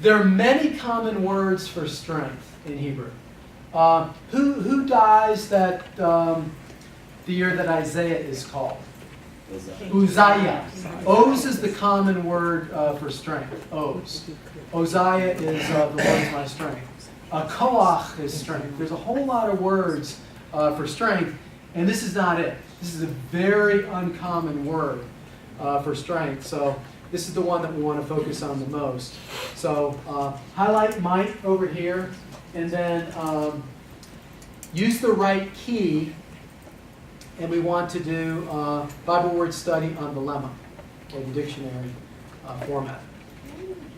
There are many common words for strength in Hebrew. Who dies that the year that Isaiah is called? Uzziah. Oz is the common word for strength. Oz. Uzziah is the Lord is my strength. Koach is strength. There's a whole lot of words for strength, and this is not it. This is a very uncommon word for strength. So this is the one that we want to focus on the most. So highlight might over here, and then use the right key. And we want to do Bible word study on the lemma, or the dictionary format.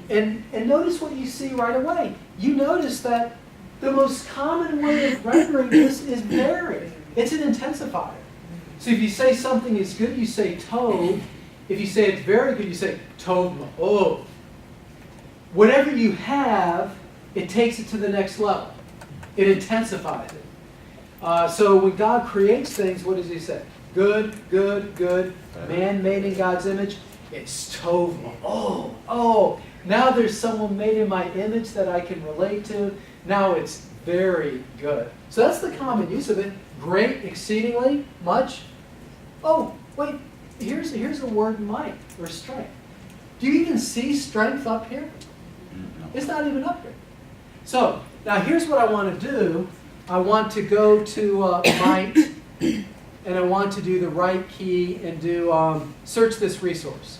And notice what you see right away. You notice that the most common way of rendering this is very. It's an intensifier. So if you say something is good, you say tov. If you say it's very good, you say tov ma'od. Whatever you have, it takes it to the next level. It intensifies it. So when God creates things, what does he say? Good, good, good. Man made in God's image. It's tov ma'od. Oh, now there's someone made in my image that I can relate to. Now it's very good. So that's the common use of it. Great, exceedingly, much. Oh, wait, here's a word might, or strength. Do you even see strength up here? It's not even up here. So, now here's what I want to do. I want to go to might, and I want to do the right key and do search this resource.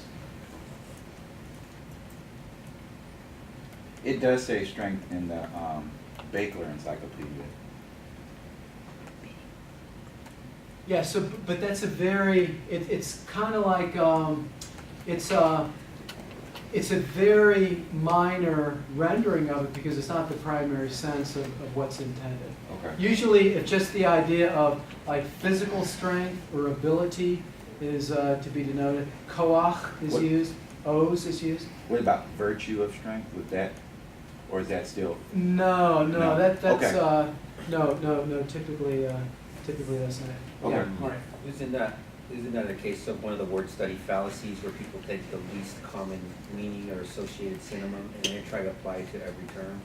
It does say strength in the Baker Encyclopedia. Yeah, so, but that's a very, it's kind of like, it's a very minor rendering of it because it's not the primary sense of what's intended. Okay. Usually it's just the idea of like physical strength or ability is to be denoted. Koach is used, Oz is used. What about virtue of strength? Would that, or is that still? No, that's, Okay. no, typically that's not it. Okay. Yeah, all right. Isn't that a case of one of the word study fallacies where people take the least common meaning or associated synonym and they try to apply it to every term?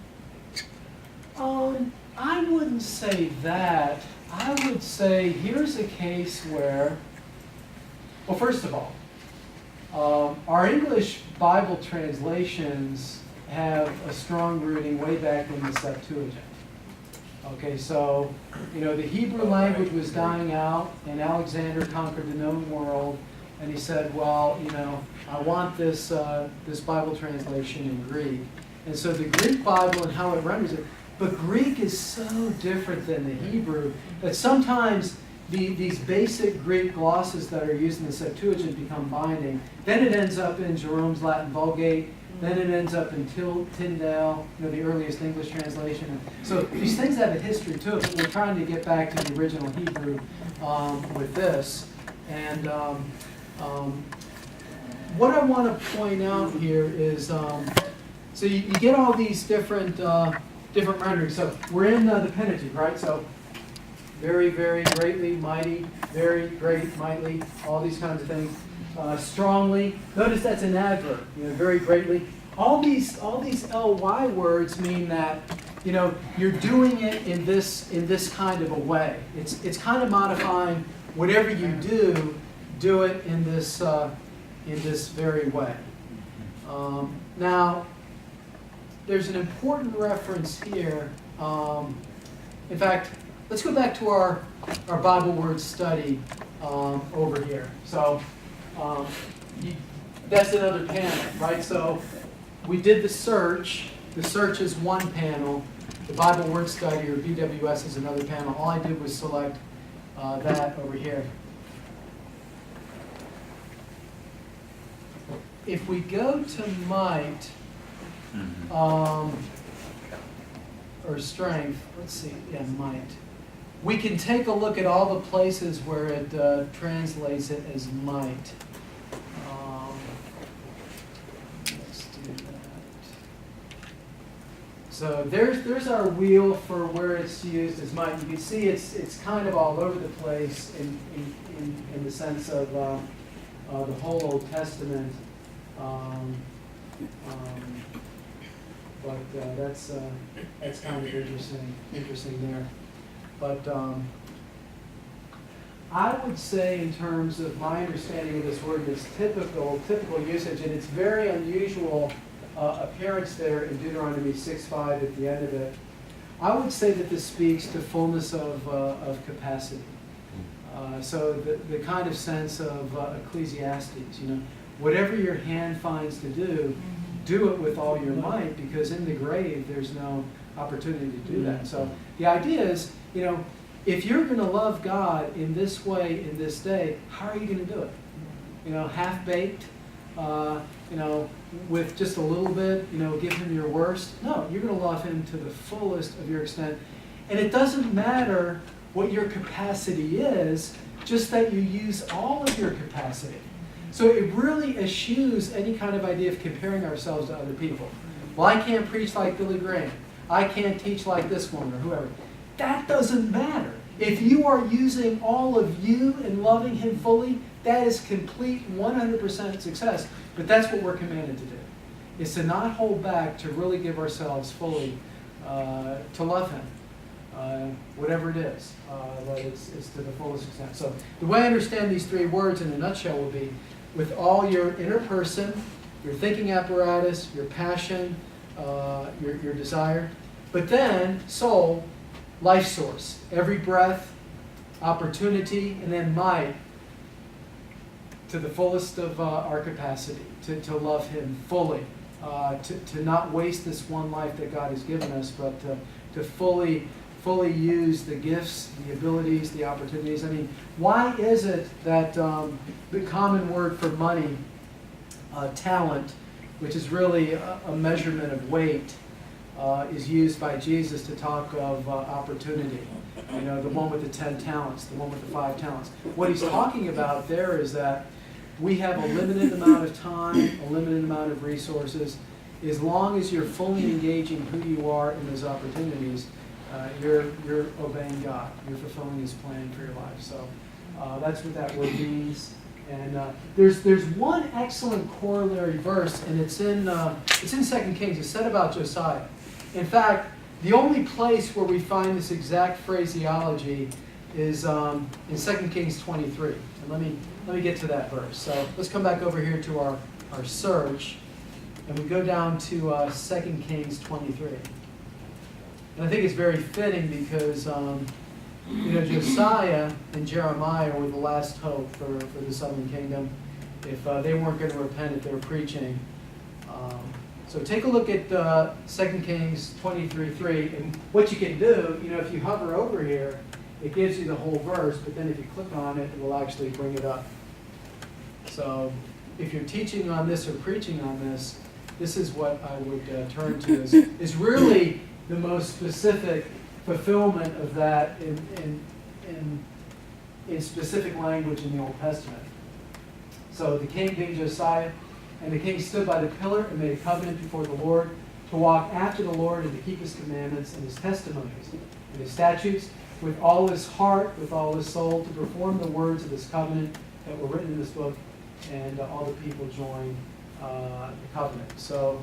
I wouldn't say that. I would say here's a case where, well, first of all, our English Bible translations have a strong rooting way back in the Septuagint. Okay, so, the Hebrew language was dying out, and Alexander conquered the known world, and he said, well, I want this Bible translation in Greek. And so the Greek Bible and how it renders it, but Greek is so different than the Hebrew that sometimes these basic Greek glosses that are used in the Septuagint become binding. Then it ends up in Jerome's Latin Vulgate. Then it ends up in Tyndale, the earliest English translation. So these things have a history to it, but we're trying to get back to the original Hebrew with this. And what I want to point out here is, so you get all these different renderings. So we're in the Pentateuch, right? So very, very greatly, mighty, very great, mightily, all these kinds of things. Strongly. Notice that's an adverb. Very greatly. All these ly words mean that you're doing it in this kind of a way. It's kind of modifying whatever you do it in this very way. Now, there's an important reference here. In fact, let's go back to our Bible word study over here. So. That's another panel, right? So we did the search. The search is one panel. The Bible word study, or BWS, is another panel. All I did was select that over here. If we go to might, or strength, let's see, yeah, might. We can take a look at all the places where it translates it as might. Let's do that. So there's our wheel for where it's used as might. You can see it's kind of all over the place in the sense of the whole Old Testament. but that's kind of interesting there. But I would say, in terms of my understanding of this word, its typical usage, and its very unusual appearance there in Deuteronomy 6:5 at the end of it, I would say that this speaks to fullness of capacity. So the kind of sense of Ecclesiastes, whatever your hand finds to do, do it with all your might, because in the grave there's no opportunity to do that. So the idea is, if you're going to love God in this way, in this day, how are you going to do it? Half-baked, with just a little bit, give him your worst. No, you're going to love him to the fullest of your extent. And it doesn't matter what your capacity is, just that you use all of your capacity. So it really eschews any kind of idea of comparing ourselves to other people. Well, I can't preach like Billy Graham. I can't teach like this one or whoever. That doesn't matter. If you are using all of you and loving him fully, that is complete 100% success. But that's what we're commanded to do, is to not hold back, to really give ourselves fully to love him, whatever it is, that it's to the fullest extent. So the way I understand these three words in a nutshell will be, with all your inner person, your thinking apparatus, your passion, your desire, but then soul, life source, every breath, opportunity, and then might, to the fullest of our capacity, to love him fully, to not waste this one life that God has given us, but to fully use the gifts, the abilities, the opportunities. I mean, why is it that the common word for money, talent, which is really a measurement of weight, is used by Jesus to talk of opportunity? The one with the 10 talents, the one with the 5 talents. What he's talking about there is that we have a limited amount of time, a limited amount of resources. As long as you're fully engaging who you are in those opportunities, you're obeying God. You're fulfilling his plan for your life. So that's what that word means. And there's one excellent corollary verse, and it's in 2 Kings. It's said about Josiah. In fact, the only place where we find this exact phraseology is in 2 Kings 23. And let me get to that verse. So let's come back over here to our search, and we go down to 2 Kings 23. And I think it's very fitting because Josiah and Jeremiah were the last hope for the southern kingdom. If they weren't going to repent, if they were preaching. So take a look at 2 Kings 23:3, and what you can do, if you hover over here, it gives you the whole verse, but then if you click on it, it will actually bring it up. So if you're teaching on this or preaching on this, this is what I would turn to. Is really the most specific fulfillment of that in specific language in the Old Testament. So the king being Josiah, and the king stood by the pillar and made a covenant before the Lord to walk after the Lord and to keep his commandments and his testimonies and his statutes with all his heart, with all his soul, to perform the words of this covenant that were written in this book. And all the people joined the covenant. So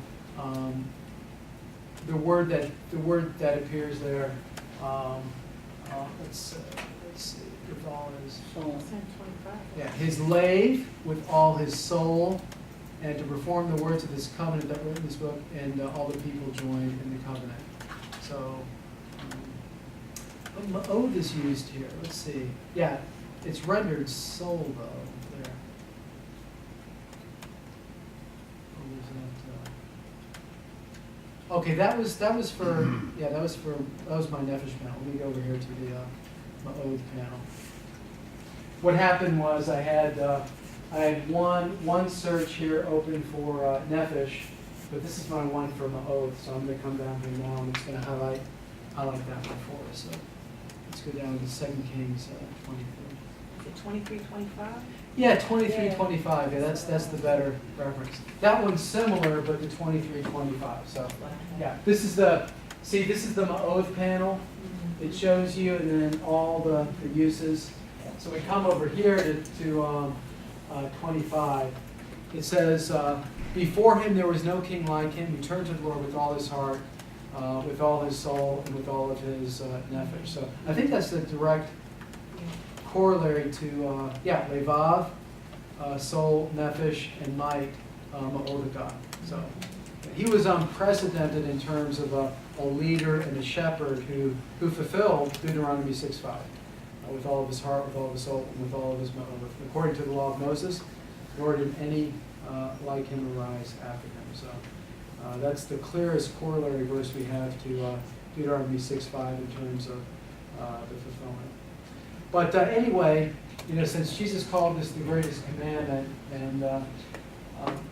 the word that appears there, let's see, with all his soul. Yeah, his lave with all his soul, and to perform the words of this covenant that were in this book, and all the people joined in the covenant. So, ma'od is used here. Let's see. Yeah, it's rendered soul though there. Okay, that was for my nefesh panel. Let me go over here to the ma'od panel. What happened was I had one search here open for nefesh, but this is my one for ma'od. So I'm going to come down here now, and it's going to highlight that one for us. So let's go down to 2 Kings 23. Is it 23, 25? Yeah, 23, 25. Yeah, that's the better reference. That one's similar, but the 23, 25. So, yeah, this is the ma'od panel. It shows you, and then all the uses. So we come over here to 25. It says, Before him there was no king like him. He turned to the Lord with all his heart, with all his soul, and with all of his nefesh. So I think that's the direct corollary to, levav, soul, nefesh, and might, ma'odakai. So he was unprecedented in terms of a leader and a shepherd who fulfilled Deuteronomy 6:5 with all of his heart, with all of his soul, and with all of his ma'od. According to the law of Moses, nor did any like him arise after him. So that's the clearest corollary verse we have to Deuteronomy 6:5 in terms of the fulfillment. But anyway, since Jesus called this the greatest commandment, and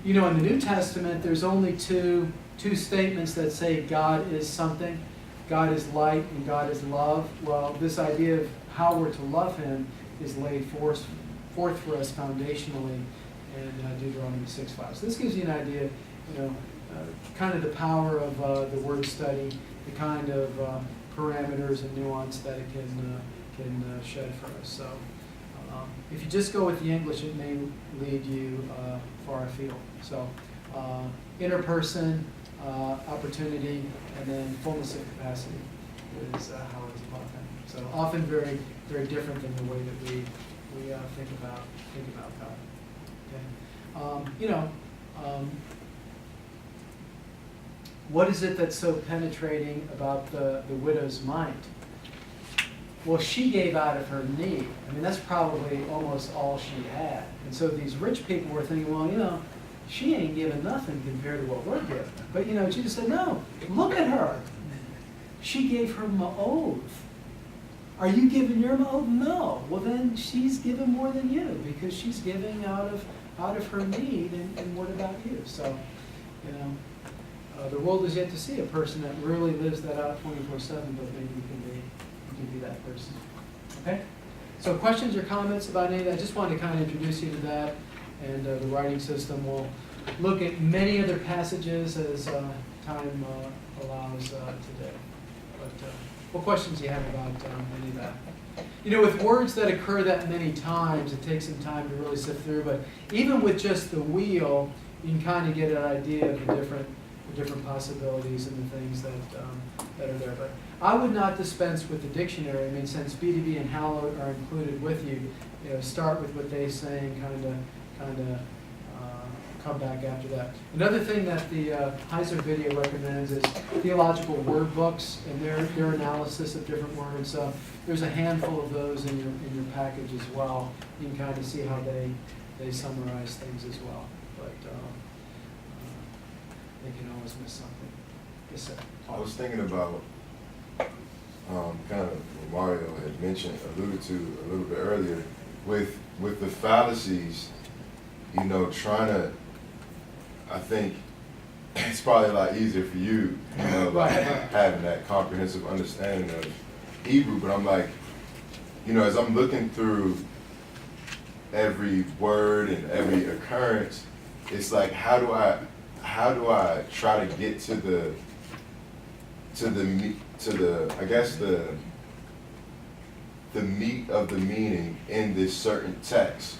in the New Testament, there's only two statements that say God is something. God is light and God is love. Well, this idea of how we're to love him is laid forth for us foundationally in Deuteronomy 6:5. So this gives you an idea, kind of the power of the word study, the kind of parameters and nuance that it can shed for us. So if you just go with the English, it may lead you far afield. So interperson, opportunity, and then fullness of capacity is how it's about them. So often very, very different than the way that we think about God. Okay. What is it that's so penetrating about the widow's mind? Well, she gave out of her need. I mean, that's probably almost all she had. And so these rich people were thinking, well, she ain't giving nothing compared to what we're giving. But, Jesus said, no, look at her. She gave her ma'od. Are you giving your ma'od? No. Well, then she's giving more than you because she's giving out of her need. And what about you? So, the world is yet to see a person that really lives that out 24/7, but maybe you can be that person. Okay? So questions or comments about any of that? I just wanted to kind of introduce you to that and the writing system. We'll look at many other passages as time allows today. But what questions do you have about any of that? With words that occur that many times, it takes some time to really sift through, but even with just the wheel, you can kind of get an idea of the different possibilities and the things that are there. But I would not dispense with the dictionary. I mean, since BDB and Hallowed are included with you, start with what they say and kind of come back after that. Another thing that the Heiser video recommends is theological word books and their analysis of different words. There's a handful of those in your package as well. You can kind of see how they summarize things as well. But they can always miss something. Yes, sir. I was thinking about kind of what Mario had alluded to a little bit earlier, with the fallacies, trying to, I think it's probably a lot easier for you, having that comprehensive understanding of Hebrew, but I'm like, as I'm looking through every word and every occurrence, it's like, how do I try to get to the I guess the meat of the meaning in this certain text?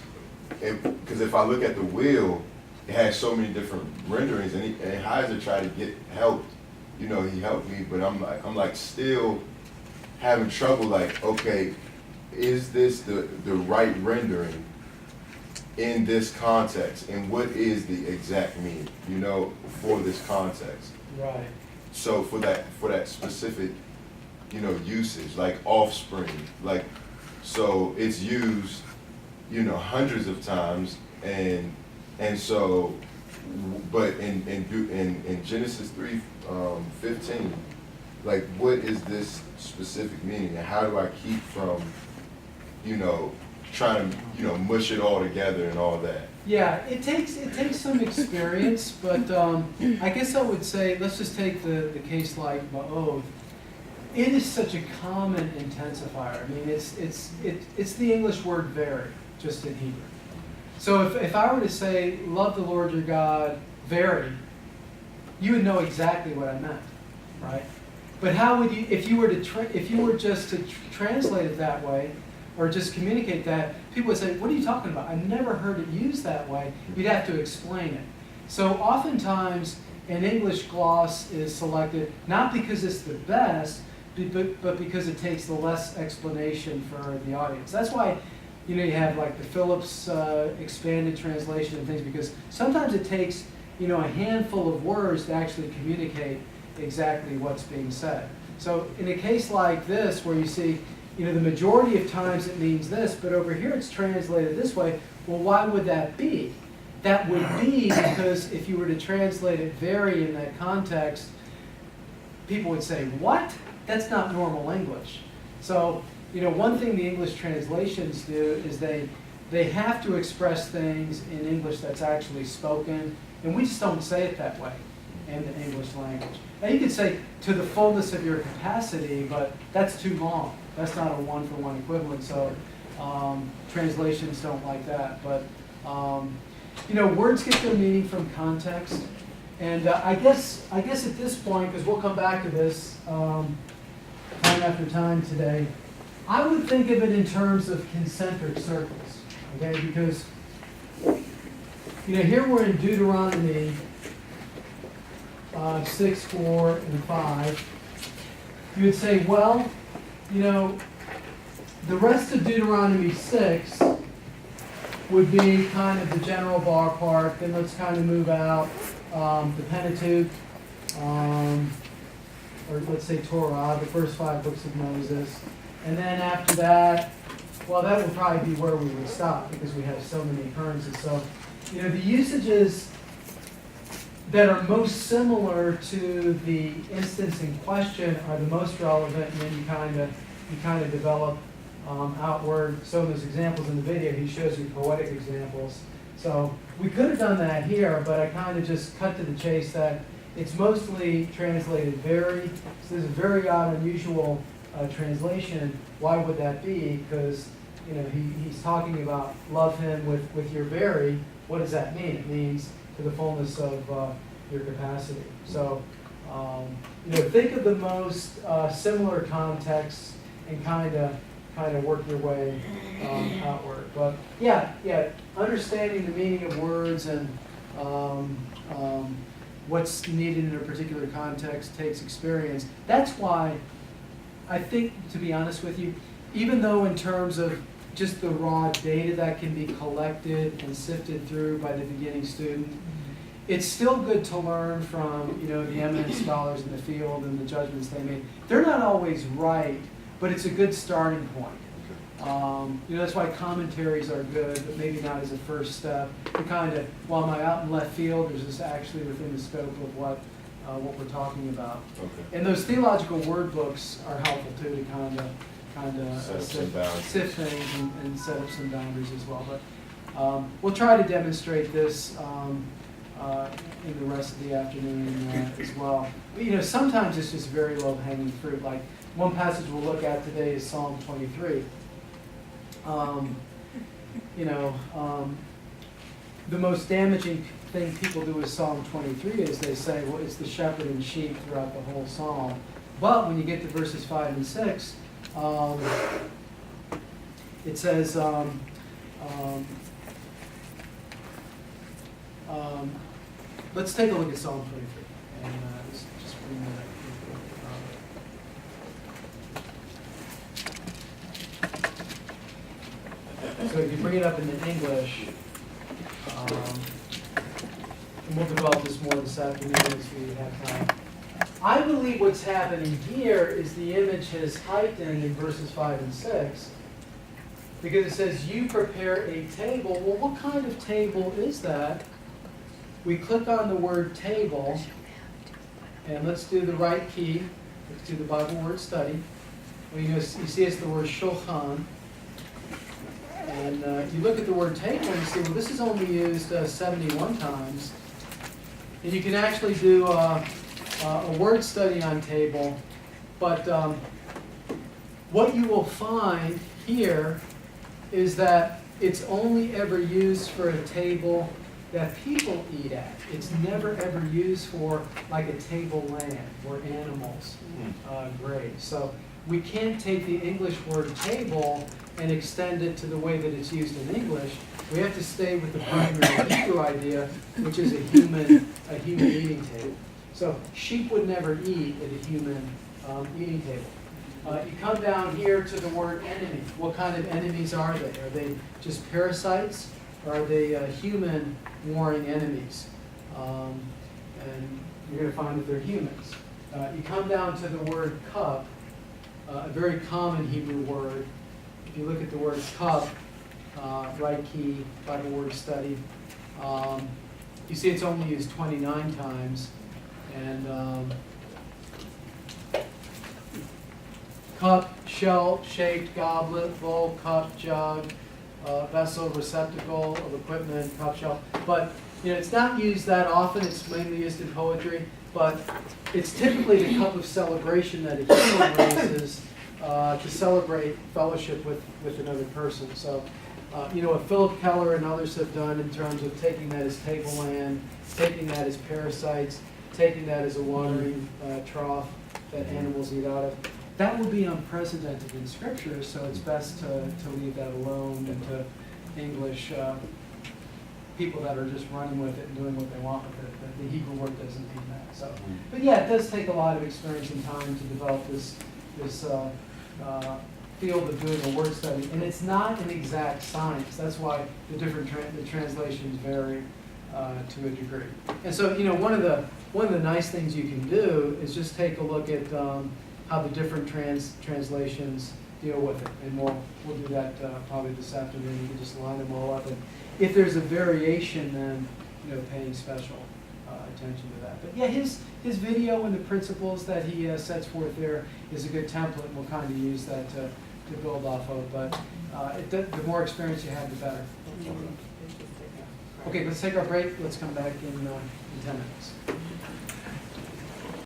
Because if I look at the wheel, it has so many different renderings, and Heiser tried to get help. He helped me, but I'm like still having trouble. Like, okay, is this the right rendering in this context, and what is the exact meaning, for this context? Right. So for that specific, usage, like offspring, like, so it's used, hundreds of times, and so, but in Genesis 3:15, like, what is this specific meaning, and how do I keep from, trying to, mush it all together and all that? Yeah, it takes some experience, but I guess I would say, let's just take the case like ma'od. It is such a common intensifier. I mean, it's the English word very, just in Hebrew. So if I were to say, love the Lord your God very, you would know exactly what I meant, right? But how would you, if you were just to translate it that way, or just communicate that, people would say, what are you talking about? I've never heard it used that way. You'd have to explain it. So oftentimes, an English gloss is selected not because it's the best, but because it takes the less explanation for the audience. That's why, you know, you have like the Phillips expanded translation and things, because sometimes it takes, you know, a handful of words to actually communicate exactly what's being said. So in a case like this, where you see, you know, the majority of times it means this, but over here it's translated this way, well, why would that be? That would be because if you were to translate it very in that context, people would say, what? That's not normal English. So, you know, one thing the English translations do is they have to express things in English that's actually spoken, and we just don't say it that way in the English language. Now you could say to the fullness of your capacity, but that's too long. That's not a one-for-one equivalent, so translations don't like that. But you know, words get their meaning from context, and I guess at this point, because we'll come back to this time after time today, I would think of it in terms of concentric circles, okay? Because you know, here we're in Deuteronomy 6, 4, and 5. You would say, well, you know, the rest of Deuteronomy 6 would be kind of the general ballpark. Then let's kind of move out the Pentateuch, or let's say Torah, the first 5 books of Moses. And then after that, well, that would probably be where we would stop because we have so many occurrences. So, you know, the usages that are most similar to the instance in question are the most relevant, and then you kind of develop outward. So in those examples in the video, he shows you poetic examples. So we could have done that here, but I kind of just cut to the chase that it's mostly translated very. So there's a very odd, unusual translation. Why would that be? Because, you know, he's talking about love him with your very. What does that mean? It means to the fullness of your capacity. So, you know, think of the most similar contexts and kind of work your way outward. But yeah, understanding the meaning of words and what's needed in a particular context takes experience. That's why I think, to be honest with you, even though in terms of just the raw data that can be collected and sifted through by the beginning student, it's still good to learn from, you know, the eminent scholars in the field and the judgments they made. They're not always right, but it's a good starting point. You know, that's why commentaries are good, but maybe not as a first step. To kind of, well, am I out in left field, or is this actually within the scope of what we're talking about? Okay. And those theological word books are helpful too, to kind of sift things and set up some boundaries as well. But we'll try to demonstrate this in the rest of the afternoon as well. But, you know, sometimes it's just very low-hanging fruit. Like one passage we'll look at today is Psalm 23. You know, the most damaging thing people do with Psalm 23 is they say, well, it's the shepherd and sheep throughout the whole psalm. But when you get to verses 5 and 6, it says, let's take a look at Psalm 23. And just bring that up. So if you bring it up in the English, and we'll develop this more this afternoon as we have time. I believe what's happening here is the image has heightened in verses 5 and 6 because it says, you prepare a table. Well, what kind of table is that? We click on the word table, and let's do the right key. Let's do the Bible word study. Well, you see it's the word shulchan. And you look at the word table and you see, well, this is only used 71 times. And you can actually do a word study on table. But what you will find here is that it's only ever used for a table that people eat at. It's never ever used for like a table land where animals graze. So we can't take the English word table and extend it to the way that it's used in English, we have to stay with the primary Hebrew idea, which is a human eating table. So sheep would never eat at a human eating table. You come down here to the word enemy. What kind of enemies are they? Are they just parasites, or are they human warring enemies? And you're going to find that they're humans. You come down to the word cup, a very common Hebrew word. If you look at the word cup, right key, Bible word study, you see it's only used 29 times. And cup, shell-shaped goblet, bowl, cup, jug, vessel, receptacle of equipment, cup, shell. But it's not used that often. It's mainly used in poetry. But it's typically the cup of celebration that a human raises to celebrate fellowship with another person. So, what Philip Keller and others have done in terms of taking that as tableland, taking that as parasites, taking that as a watering trough that animals eat out of, that would be unprecedented in Scripture, so it's best to leave that alone and to English people that are just running with it and doing what they want with it. But the Hebrew word doesn't mean that. So, but yeah, it does take a lot of experience and time to develop this field of doing a word study, and it's not an exact science. That's why the different the translations vary to a degree. And so, one of the nice things you can do is just take a look at how the different translations deal with it, and we'll do that probably this afternoon. You can just line them all up, and if there's a variation, then paying special attention to that. But yeah, his video and the principles that he sets forth there is a good template, and we'll kind of use that to build off of. But the more experience you have, the better. Okay, let's take our break. Let's come back in 10 minutes.